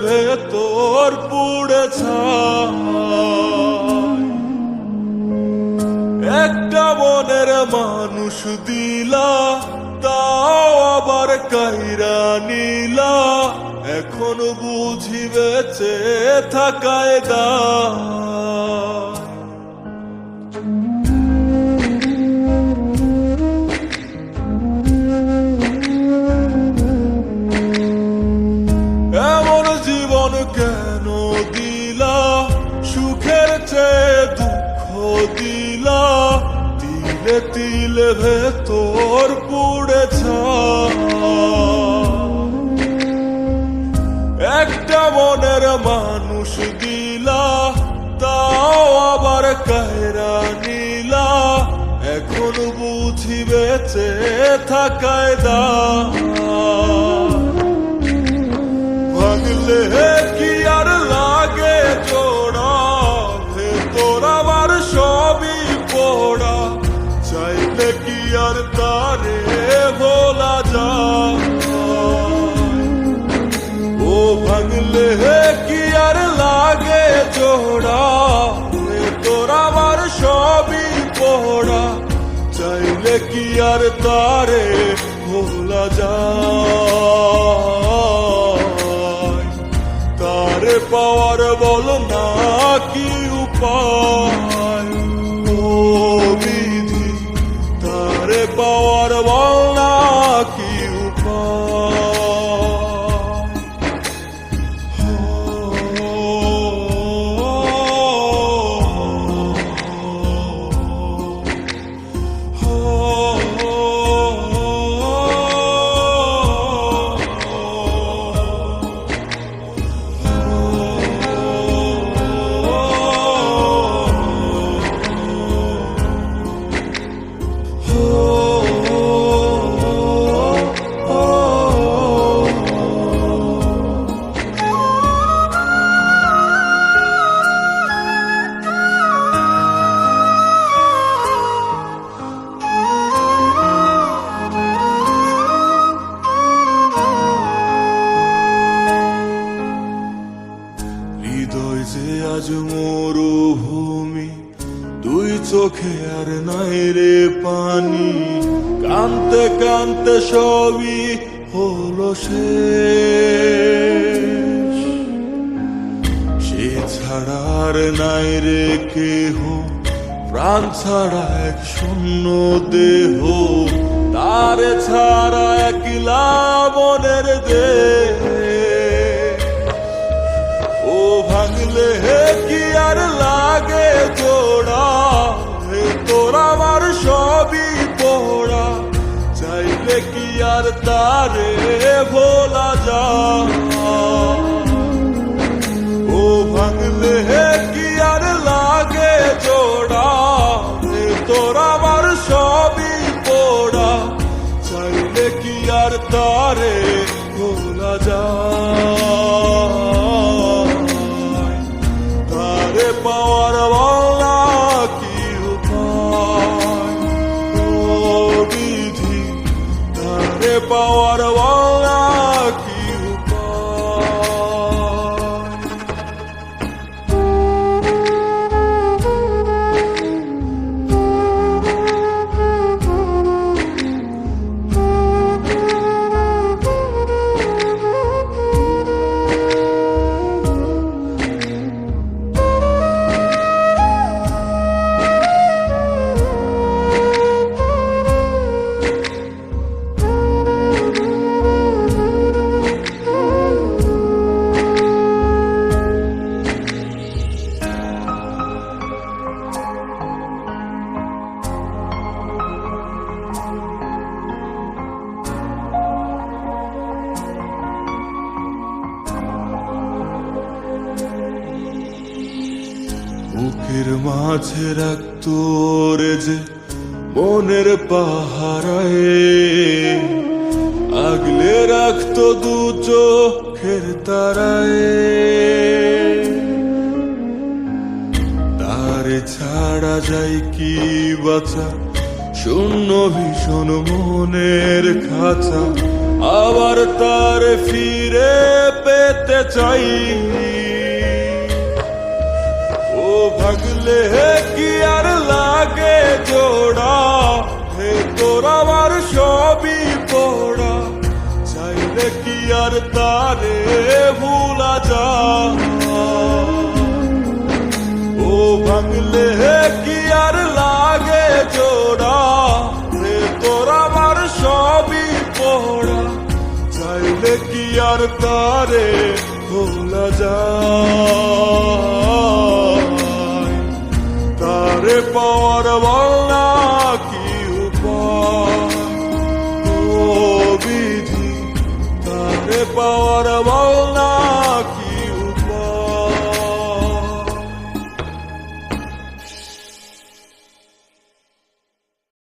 ভেতর পুড়ে ছাই। একটা মনের মানুষ দিলা, তাও আবার কাইরা নিলা, এখন বুঝি বেঁচে থাকায় দায়। এমন জীবন কেন দিলা, সুখের চেয়ে দুঃখ দিলা, তিলে তিলে ভেতর পুড়ে ছাই। একটা মনের মানুষ দিলা, তাও আবার কায়রা নিলা, এখন বুঝি বেঁচে থাকায় দায়। ভাঙলে কি আর লাগে জোড়া, ভেতর আমার সবই পোড়া, চাইলে কি আর তারে ভোলা যায়। ও ভাঙলে কি আর লাগে জোড়া, ভেতর আমার সবই পোড়া, চাইলে কি আর তারে ভোলা যায়। তারে পাওয়ার বল না কি উপায়, ও বিধি তারে পাওয়ার বল না কি উপায়। হৃদয় যে আজ মরুভূমি, দুই চোখে আর নাই রে পানি, কানতে কানতে সবই হলো শেষ। সে ছাড়া আর নাই রে কেহ, প্রাণ ছাড়া এক শূন্য দেহ, তারে ছাড়া একলা মনের দেহ। ও ভাঙলে কি আর লাগে জোড়া, ভেতর আমার সবই পোড়া, চাইলে কি আর তারে ভোলা যায়। ও ভাঙলে কি আর লাগে জোড়া, ভেতর আমার সবই পোড়া, চাইলে কি আর তারে ভোলা যায়। তারে পাওয়ার বলা কি উপায়, ও বিধি তারে পাওয়ার বলা কি বুকের মাঝে রাখতো রে যে মনের পাহারায়, আগলে রাখতো দু চোখের তারায়। তারে ছাড়া যায় কি বাঁচা, শূন্য ভীষণ মনের খাঁচা, আবার তারে ফিরে পেতে চাই। ও ভাগলে কি আর লাগে জোড়া, হে তোর আমার সবই পড়া, চাইলে কি আর তারে ভুলা যায়। ও ভাঙলে কি আর লাগে জোড়া, রে তোর আমার সবই পড়া, চাইলে কি আর তারে ভোলা যায়। তারে পাওয়ার বল না কি উপায়, ও বিধি তারে পাওয়ার বল না